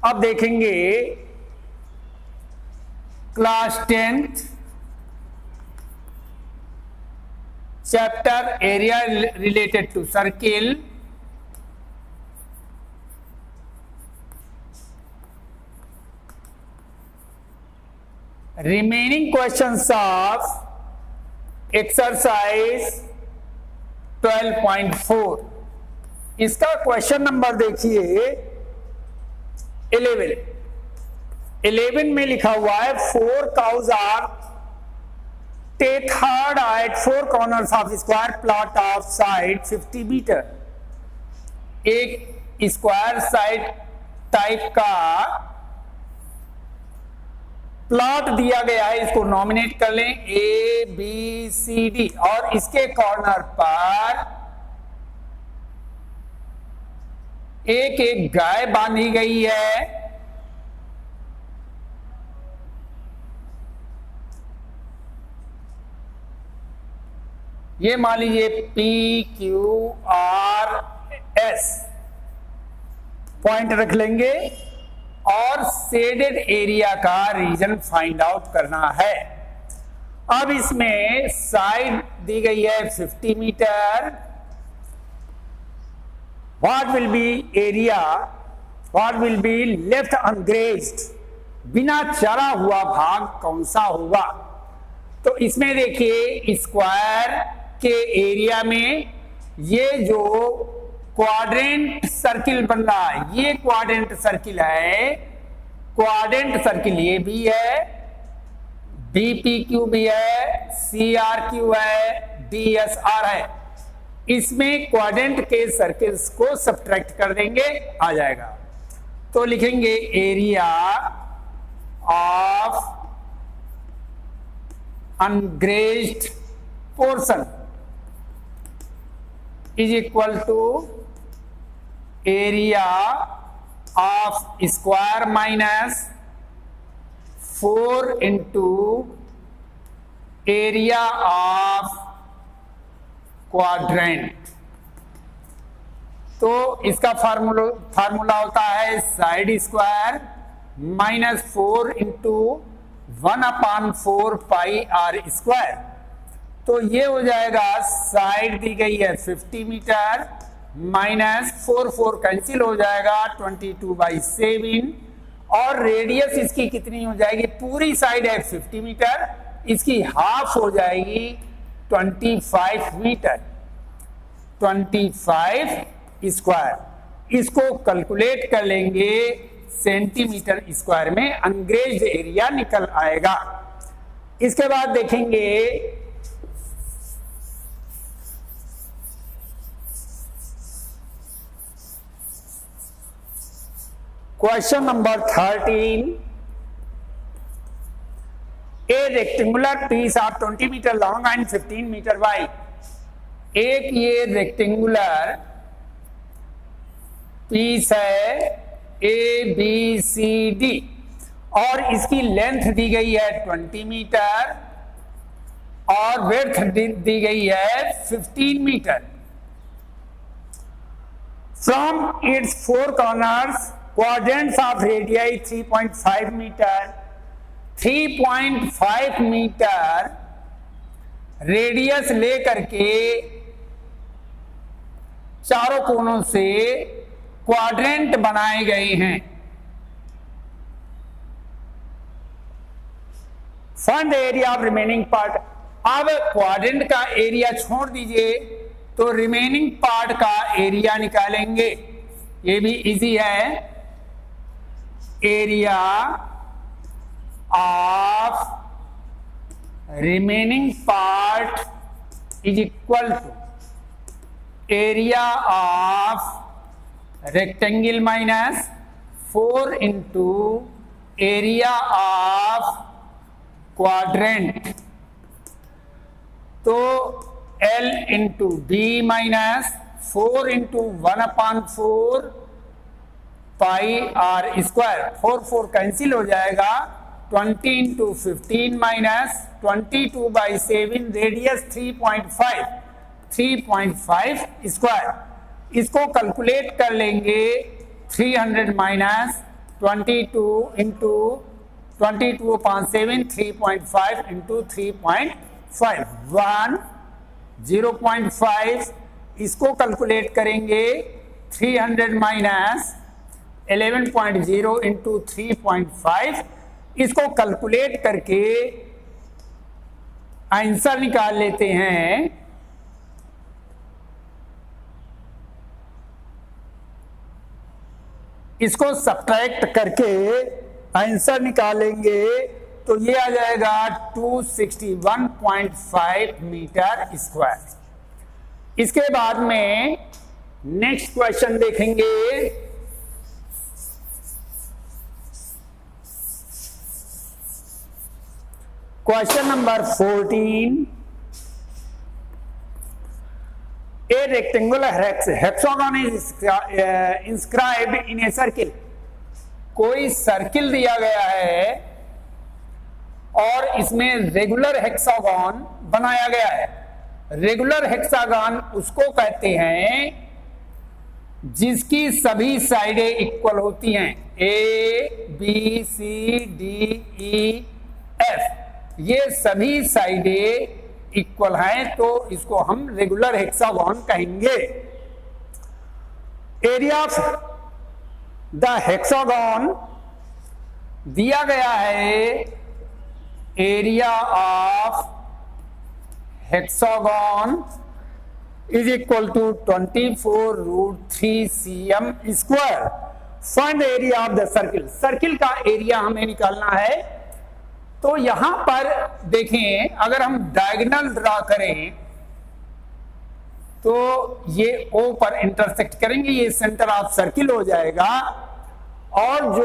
अब देखेंगे class 10th chapter area related to circle, remaining questions of exercise 12.4। इसका question number देखिए 11 में लिखा हुआ है 4 cows are tethered at 4 corners of square plot of side 50 metre. एक स्क्वायर साइड टाइप का प्लॉट दिया गया है, इसको नॉमिनेट कर लें ए बी सी डी, और इसके कॉर्नर पर एक एक गाय बांधी गई है। ये मान लीजिए P Q R S point रख लेंगे और शेडेड एरिया का रीजन फाइंड आउट करना है। अब इसमें साइड दी गई है 50 metre. What will be area, what will be left ungrazed, बिना चरा हुआ भाग कौन सा होगा? तो इसमें देखिए स्क्वायर के एरिया में ये जो क्वाड्रेंट सर्किल बन रहा है, ये क्वाड्रेंट सर्किल है। क्वाड्रेंट सर्किल ये भी है, DPQ भी है, CRQ है, DSR है। इसमें क्वाड्रेंट के सर्किल्स को सब्ट्रैक्ट कर देंगे, आ जाएगा। तो लिखेंगे area of ungrazed portion is equal to area of square minus 4 into area of quadrant. तो इसका फार्मूला होता है side square minus 4 into 1/4 pi r square. तो ये हो जाएगा, साइड दी गई है 50 मीटर माइनस 4 कैंसिल हो जाएगा 22/7, और रेडियस इसकी कितनी हो जाएगी? पूरी साइड है 50 मीटर, इसकी हाफ हो जाएगी 25 मीटर, 25 स्क्वायर। इसको कैलकुलेट कर लेंगे सेंटीमीटर स्क्वायर में, अनग्रेज्ड एरिया निकल आएगा। इसके बाद देखेंगे question number 13। A rectangular piece of 20 metre long and 15 metre wide. एक ये रेक्टेंगुलर पीस है ए बी सी डी, और इसकी लेंथ दी गई है 20 मीटर और विड्थ दी गई है 15 metre. From its 4 corners quadrants of radii 3.5 metre, 3.5 metre radius लेकर के चारों कोनों से क्वाड्रेंट बनाए गए हैं। Find the area of remaining part. अब क्वाड्रेंट का एरिया छोड़ दीजिए, तो रिमेनिंग पार्ट का एरिया निकालेंगे। ये भी इजी है। Area of remaining part is equal to area of rectangle minus 4 into area of quadrant. तो L into B minus 4 into 1/4 pi r square. 4 cancel हो जाएगा, 20 इंटू 15 माइनस 22/7, रेडियस 3.5 स्क्वायर। इसको calculate कर लेंगे 300 माइनस 22 इंटू 22/7 3.5 इंटू 3.5 0.5 इसको calculate करेंगे 300 minus 11.0 into 3.5 इसको calculate करके आंसर निकाल लेते हैं। इसको सब्ट्रैक्ट करके आंसर निकालेंगे तो ये आ जाएगा 261.5 मीटर स्क्वायर। इसके बाद में नेक्स्ट क्वेश्चन देखेंगे। Question number 14, a rectangular hexagon is inscribed in a circle। कोई सर्किल दिया गया है और इसमें रेगुलर हेक्सागन बनाया गया है। रेगुलर हेक्सागन उसको कहते हैं जिसकी सभी साइडें इक्वल होती हैं, A B C D E F, ये सभी साइडें इक्वल हैं तो इसको हम रेगुलर हेक्सागन कहेंगे। एरिया ऑफ द हेक्सागन दिया गया है, area of hexagon is equal to 24√3 cm square. Find the area of the circle. Circle का एरिया हमें निकालना है। तो यहां पर देखें, अगर हम डायगोनल ड्रा करें तो ये O पर इंटरसेक्ट करेंगे, ये सेंटर ऑफ सर्किल हो जाएगा। और जो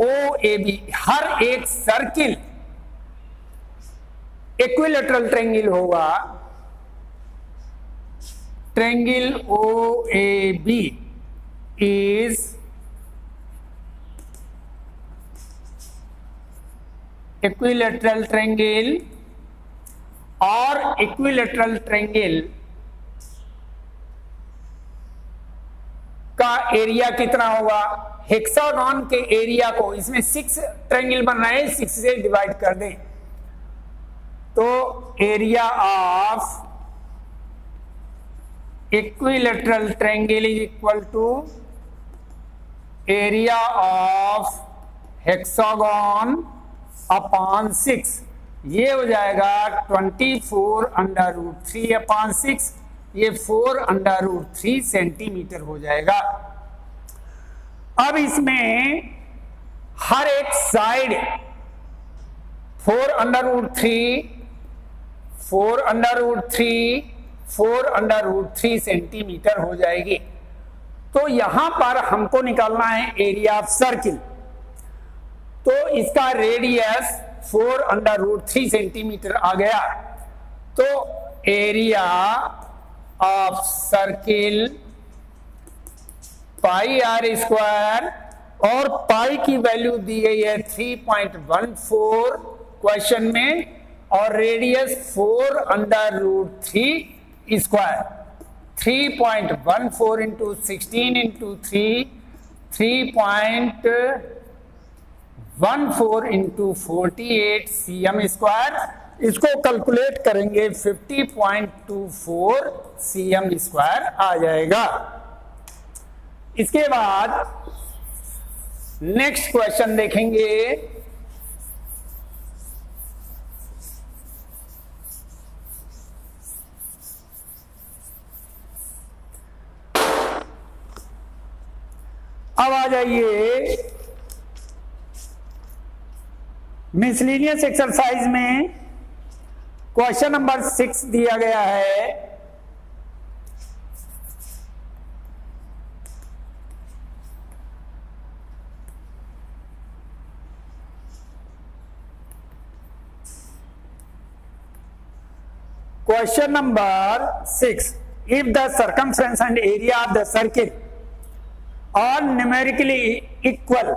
OAB, हर एक सर्किल इक्विलैटरल ट्रायंगल होगा। Triangle OAB is equilateral triangle, और इक्विलैटरल ट्रायंगल का एरिया कितना होगा? हेक्सागन के एरिया को, इसमें 6 ट्रायंगल बन रहे हैं, 6 से डिवाइड कर दें तो area of equilateral triangle is equal to area of hexagon upon 6। ये हो जाएगा 24√3 अपॉन 6, ये 4√3 सेंटीमीटर हो जाएगा। अब इसमें हर एक साइड 4√3 सेंटीमीटर हो जाएगी। तो यहां पर हमको निकालना है एरिया ऑफ सर्किल। तो इसका रेडियस 4√3 सेंटीमीटर आ गया। तो area of circle pi r square, और पाई की वैल्यू दी गई है 3.14 क्वेश्चन में, और radius 4√3 square. 3.14 into 16 into 3.14 into 48 cm square. इसको कैलकुलेट करेंगे 50.24 cm स्क्वायर आ जाएगा। इसके बाद नेक्स्ट क्वेश्चन देखेंगे। अब आ जाइए मिसलेनियस एक्सरसाइज में। क्वेश्चन नंबर 6 दिया गया है। Question number 6. If the circumference and area of the circle are numerically equal,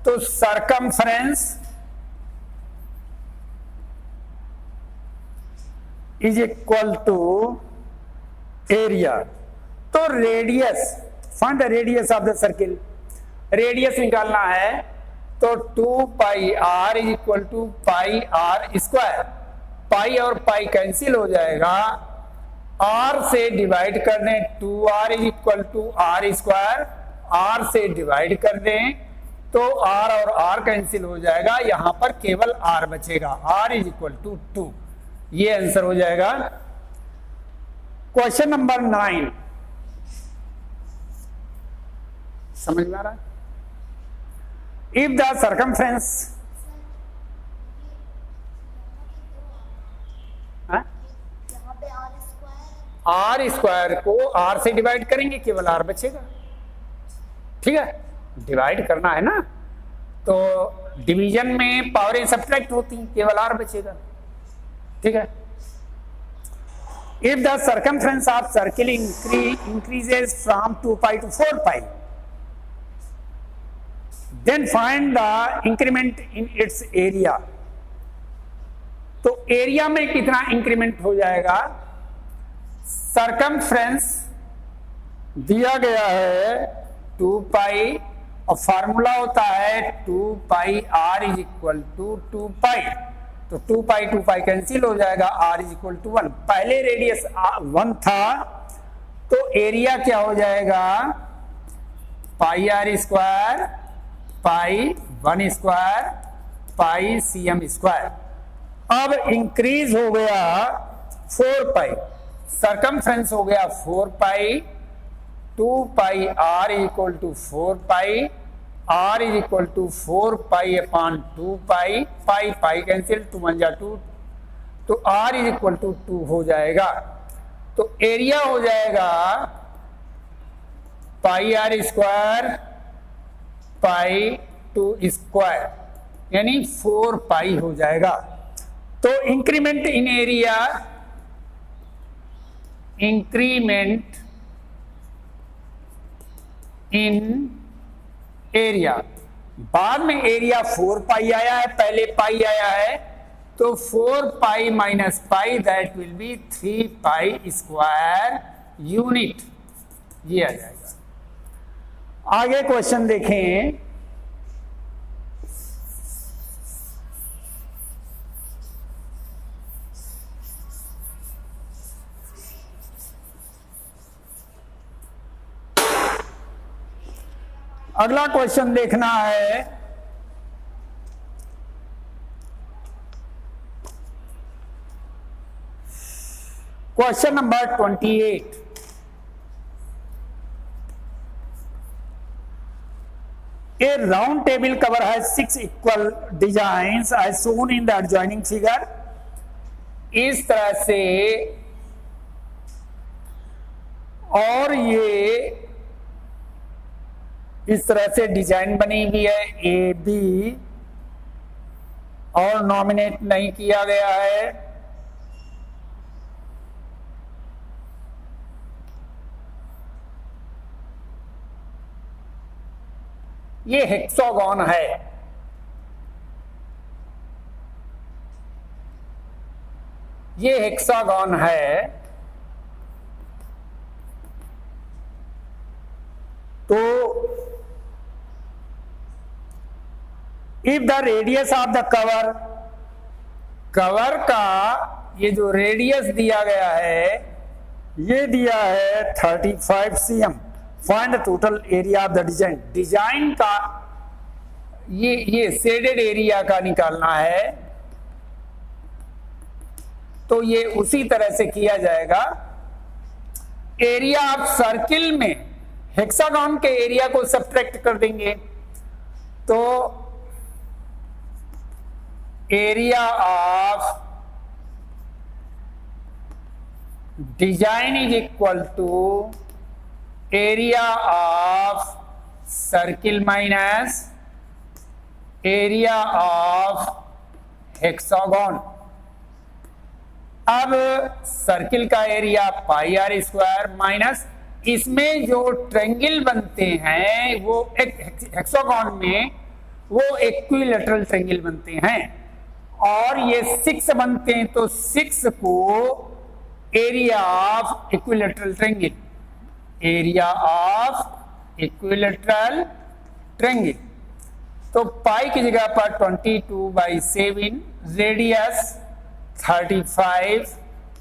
तो circumference is equal to area. तो radius, find the radius of the circle. Radius निकालना है तो 2 pi r is equal to pi r square, pi और pi cancel हो जाएगा, are से divide कर दें 2r is equal to r square, r से डिवाइड कर दें तो r और r कैंसिल हो जाएगा, यहां पर केवल r बचेगा, r इज इक्वल टू 2। ये आंसर हो जाएगा। क्वेश्चन नंबर 9 समझ में आ रहा है? If the circumference r square को आर से डिवाइड करेंगे, केवल आर बचेगा। ठीक है, डिवाइड करना है ना, तो डिवीजन में पावरें सब्ट्रैक्ट होती हैं, केवल आर बचेगा। ठीक है, if the circumference of circle increases from 2 pi to 4 pi, then find the increment in its area. तो एरिया में कितना इंक्रीमेंट हो जाएगा? सर्कमफ्रेंस दिया गया है 2 पाई और फार्मूला होता है 2 pi r is equal to 2 पाई, तो 2 पाई कैंसिल हो जाएगा, आर इज इक्वल टू 1। पहले रेडियस 1 था तो एरिया क्या हो जाएगा? Pi r square pi 1 square pi cm square. अब इंक्रीज हो गया 4 पाई, सर्कमफ्रेंस हो गया 4 pi, 2 pi r equal to 4 pi, r is equal to 4 pi upon 2 pi, pi pi cancel, 2 1 जा 2, तो आर इज इक्वल टू 2 हो जाएगा। तो एरिया हो जाएगा पाई आर स्क्वायर पाई 2 स्क्वायर, यानी 4 पाई हो जाएगा। तो increment in area, increment in area, बाद में एरिया 4 पाई आया है, पहले पाई आया है, तो 4 pi minus pi that will be 3 pi square unit, ये आ जाएगा। आगे क्वेश्चन देखें, अगला क्वेश्चन देखना है, question number 28। A round table cover has 6 equal designs as shown in the adjoining figure। इस तरह से, और ये इस तरह से डिजाइन बनी हुई है ए बी, और नॉमिनेट नहीं किया गया है। ये हेक्सागोन है, ये हेक्सागोन है। तो if the radius of the cover, cover का ये जो रेडियस दिया गया है, ये दिया है 35 cm, find the total area of the design. Design का ये शेडेड एरिया का निकालना है, तो ये उसी तरह से किया जाएगा। एरिया ऑफ सर्किल में हेक्सागोन के एरिया को सब्ट्रैक्ट कर देंगे, तो area of design is equal to area of circle minus area of hexagon. अब सर्किल का area pi r square minus, इसमें जो ट्रायंगल बनते हैं वो हेक्सागोन में वो इक्विलैटरल ट्रायंगल बनते हैं, और ये 6 बनते हैं, तो 6 को area of equilateral triangle, area of equilateral triangle. तो पाई की जगह पर 22/7, रेडियस 35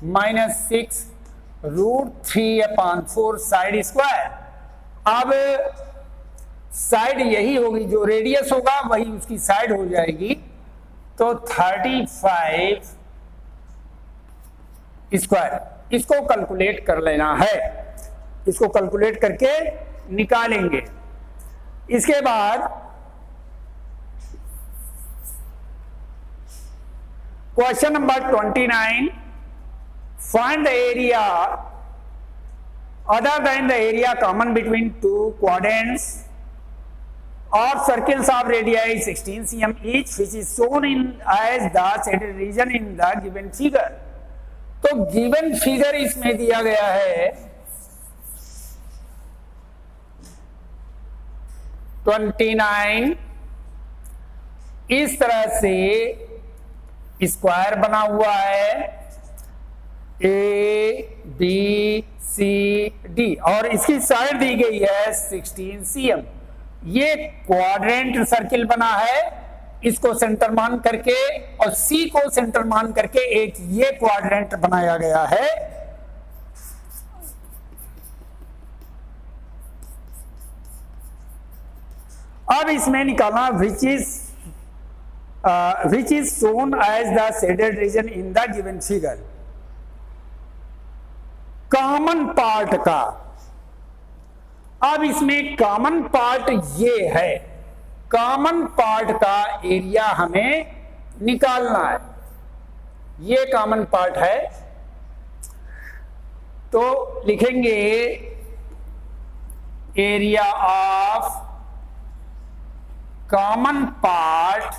माइनस 6 √3/4 साइड स्क्वायर। अब साइड यही होगी, जो रेडियस होगा वही उसकी साइड हो जाएगी। तो 35 स्क्वायर, इसको कैलकुलेट कर लेना है, इसको कैलकुलेट करके निकालेंगे। इसके बाद question number 29, find the area other than the area common between two quadrants or circles of radii 16 cm each, which is shown in as the shaded region in the given figure। तो given figure इसमें दिया गया है 29, इस तरह से square बना हुआ है ABCD और इसकी साइड दी गई है 16 cm। ये क्वाड्रेंट सर्किल बना है, इसको सेंटर मान करके और C को सेंटर मान करके एक ये क्वाड्रेंट बनाया गया है। अब इसमें निकालना which is shown as the shaded region in the given figure. Common part का, अब इसमें कॉमन पार्ट ये है, कॉमन पार्ट का एरिया हमें निकालना है, ये कॉमन पार्ट है। तो लिखेंगे area of common part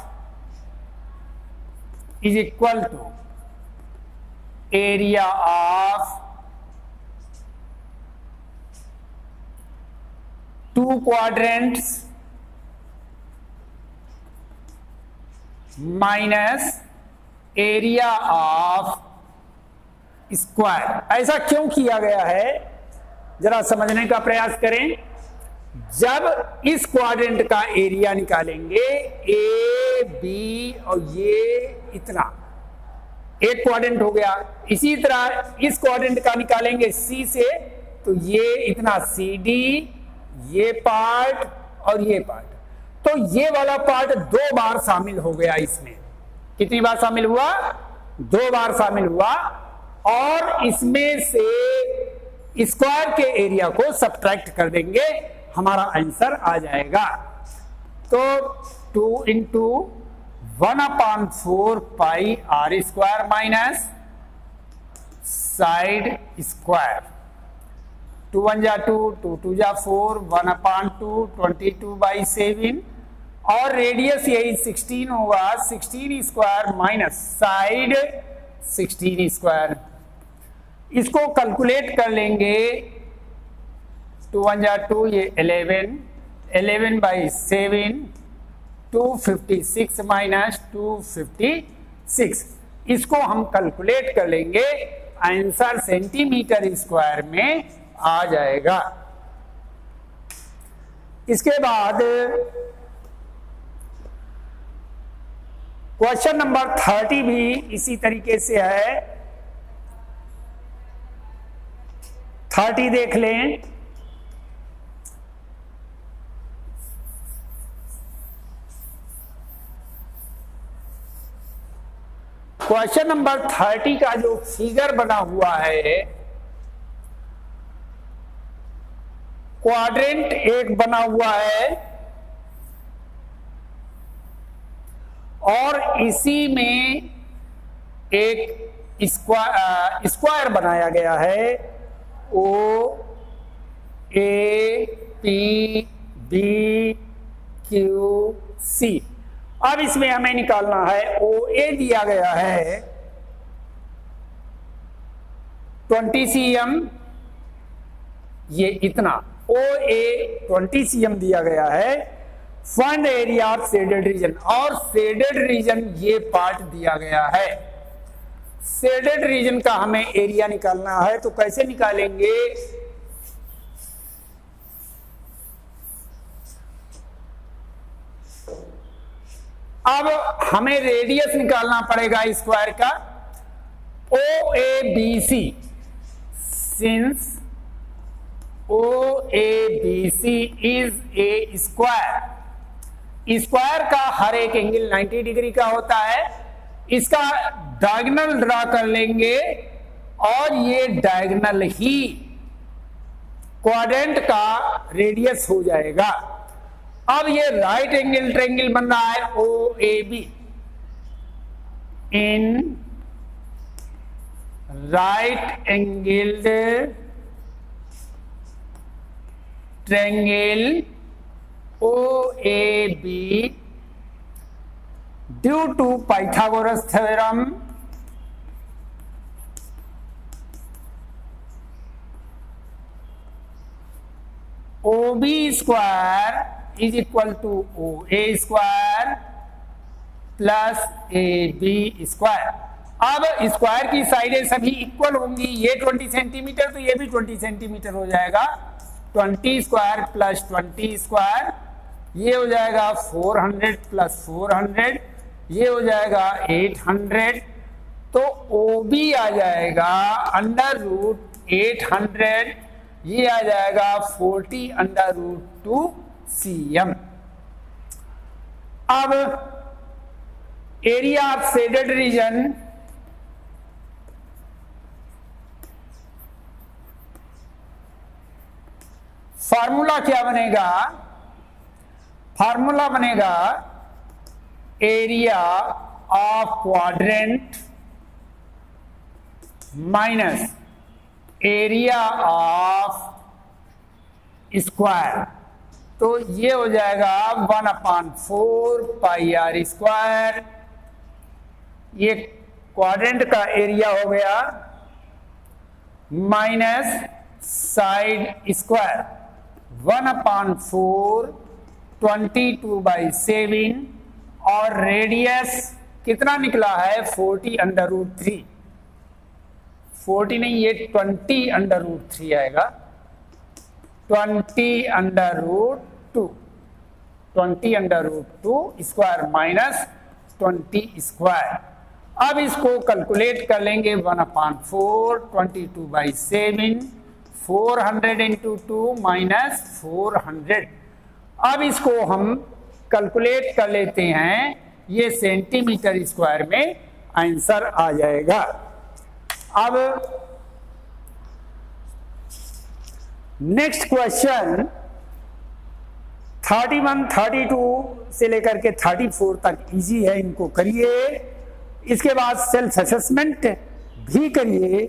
is equal to area of two quadrants minus area of square. ऐसा क्यों किया गया है, जरा समझने का प्रयास करें। जब इस क्वाड्रेंट का एरिया निकालेंगे ए बी और ये इतना, एक क्वाड्रेंट हो गया। इसी तरह इस क्वाड्रेंट का निकालेंगे सी से, तो ये इतना सी डी, ये पार्ट और ये पार्ट। तो ये वाला पार्ट 2 बार शामिल हो गया इसमें। कितनी बार शामिल हुआ? 2 बार शामिल हुआ। और इसमें से स्क्वायर के एरिया को सब्ट्रैक्ट कर देंगे, हमारा आंसर आ जाएगा। तो 2 × 1/4 pi r square minus side square. 2 1 जा 2, 2 2 जा 4, 1/2 22/7 और रेडियस यही 16 होगा, 16 स्क्वायर माइनस साइड 16 स्क्वायर। इसको कैलकुलेट कर लेंगे। 2 1 जा 2, ये 11, 11/7, 256 माइनस 256। इसको हम कैलकुलेट कर लेंगे, आंसर सेंटीमीटर स्क्वायर में आ जाएगा। इसके बाद क्वेश्चन नंबर 30 भी इसी तरीके से है। 30 देख लें। क्वेश्चन नंबर 30 का जो फिगर बना हुआ है, क्वाड्रेंट एक बना हुआ है और इसी में एक स्क्वायर बनाया गया है, O A P B Q C. अब इसमें हमें निकालना है, ओ ए दिया गया है 20 cm, ये इतना ओ ए 20 cm दिया गया है। Find area of shaded region, और शेडेड रीजन ये पार्ट दिया गया है। शेडेड रीजन का हमें एरिया निकालना है, तो कैसे निकालेंगे? अब हमें रेडियस निकालना पड़ेगा स्क्वायर का। O A B C, since O A B C is a square, square का हर एक एंगल 90 डिग्री का होता है। इसका डायगोनल ड्रा कर लेंगे और ये डायगोनल ही क्वाड्रेंट का रेडियस हो जाएगा। अब ये राइट एंगल ट्रायंगल बन रहा है O A B. In right angled triangle O A B, due to Pythagoras theorem O B square is equal to O A square plus A B square. अब square की साइडें सभी equal होंगी, ये 20 centimetre तो ये भी 20 सेंटीमीटर हो जाएगा। 20 स्क्वायर प्लस 20 स्क्वायर, ये हो जाएगा 400 प्लस 400, ये हो जाएगा 800। तो ओ बी आ जाएगा अंडर रूट 800, ये आ जाएगा 40 अंडर रूट 2 cm। अब area of shaded region, formula क्या बनेगा? फार्मूला बनेगा area of quadrant minus area of square. तो ये हो जाएगा 1/4 पाई आर स्क्वायर। ये क्वाड्रेंट का एरिया हो गया माइनस साइड स्क्वायर 1/4 22/7 और रेडियस कितना निकला है 40 अंडर रूट 3। 40 नहीं, ये 20 अंडर रूट 3 आएगा। 20 under root 2, 20 under root 2 square minus 20 square. अब इसको कैलकुलेट कर लेंगे 1/4 22/7, 400 इंटू 2 माइनस 400। अब इसको हम कैलकुलेट कर लेते हैं, ये सेंटीमीटर स्क्वायर में आंसर आ जाएगा। अब नेक्स्ट क्वेश्चन 31, 32 से लेकर के 34 तक इजी है, इनको करिए। इसके बाद सेल्फ असेसमेंट भी करिए।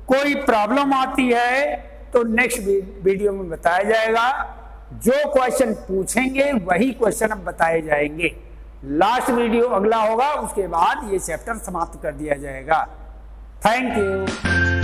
कोई प्रॉब्लम आती है तो नेक्स्ट वीडियो में बताया जाएगा। जो क्वेश्चन पूछेंगे वही क्वेश्चन अब बताए जाएंगे। लास्ट वीडियो अगला होगा, उसके बाद ये चैप्टर समाप्त कर दिया जाएगा। Thank you.